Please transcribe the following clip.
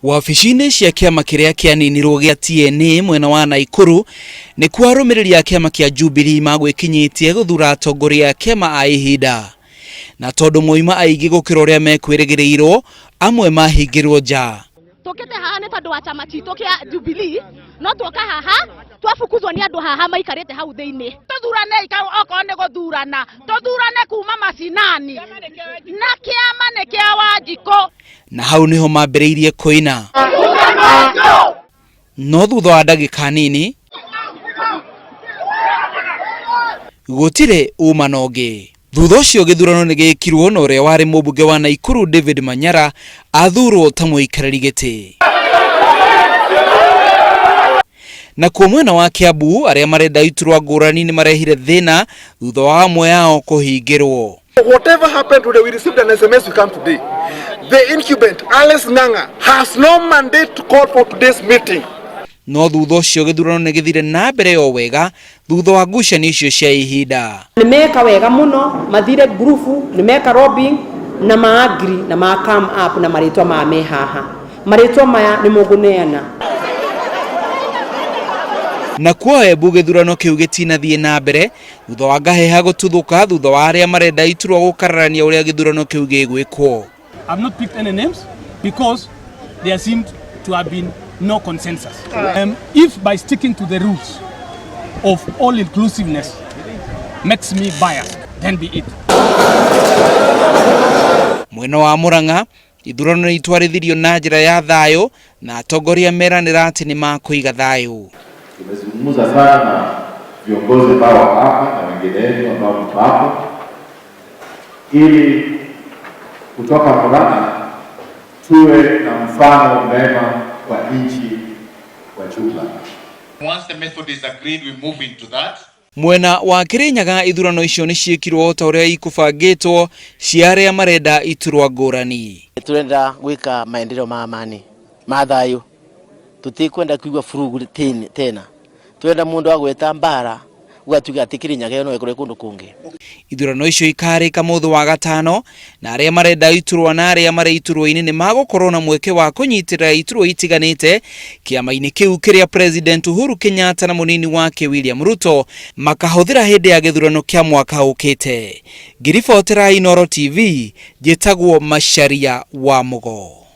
Wabici-inĩ cia kĩama kĩrĩa kĩaninirwo gĩa TNA mwena wa Naikuru nĩ kwa arũmĩrĩri a kĩama kĩa Jubilee magwĩkinyĩtie gũthura atongoria a kĩama a ihinda, na tondũ moima aingĩ gũkĩra ũrĩa mekwĩrĩgĩrĩirwo, amwe mahingĩrwo nja. Tũkĩte haha nĩ tondũ wa chama citũ kĩa Jubilee, no twoka haha twafukuzwo nĩ andũ haha maikarĩte hau thĩinĩ. Tũthurane okorwo nĩ gũthurana, tũthurane kuma macinani na kĩama nĩ kĩa Wanjikũ. Na hau niho mambĩrĩirie kũina, no thutha wa ndagĩka nini gũtirĩ uma na ũngĩ. Thutha ũcio gĩthurano nĩ gĩkirwo na ũrĩa warĩ mũmbunge wa Naikuru David Manyara athurwo ta mũikarĩri gĩtĩ. Na kwa mwena wa Kiambu arĩa marenda iturwa ngũrani nĩ marehire thĩna thutha wa amwe yao kũhingĩrwo. Whatever happened today, we received an SMS to come today. The incumbent, Alice Ng'ang'a, has no mandate to call for today's meeting. No thutha ũcio gĩthurano nĩ gĩthire na mbere o wega thutha wa ngucanio icio cia ihinda. Nimeka wega muno, mathire grupu, nimeka lobbying na maagri na ma come up na marĩtwa ma mehaha. Marĩtwa maya nĩ mũgũneana. Na kwa Embu gĩthurano kĩu gĩtinathiĩ na mbere thutha wa ngaheha gũtuthũka thutha wa arĩa marenda iturwa gũkararania ũrĩa gĩthurano kĩu gĩgwĩkwo. I've not picked any names because there seemed to have been no consensus. If by sticking to the rules of all inclusiveness makes me biased, then be it. Mwena wa Murang'a ithurano itwarithirio na njĩra ya thayũ na atongoria meranĩra atĩ nĩ makũiga thayũ. Tumezungumza sana na viongozi ambao hapa na wengineo ambao mko hapa ili kutoka Murang'a tuwe na mfano mema kwa nchi kwa jumla. Once the method is agreed, we move into that. Mwena wa Kirinyaga ithurano icio nĩ ciĩkirwo ta ũrĩa ikũbangĩtwo cia arĩa marenda iturwa ngũrani. Turenda gwĩka maendeleo ma amani ma thayũ, tutikwenda kuigua furugu tena. Turenda mundu agweta mbara ugatuga ati Kirinyaga no ekore kundu kungi. Ithurano icio ikarĩka mũthĩ wa gatano na arĩa marenda iturwa na arĩa marĩ iturwa-inĩ nĩ magũkorwo na mweke wa kũnyitĩrĩra iturwa itiganĩte kĩama-inĩ kĩu kĩrĩa President Uhuru Kenyatta na mũnini wake William Ruto makahũthĩra hĩndĩ ya gĩthurano kĩa mwaka ũkĩte. Ngiribotera Inooro TV, njĩtagwo Macharia wa Mugo.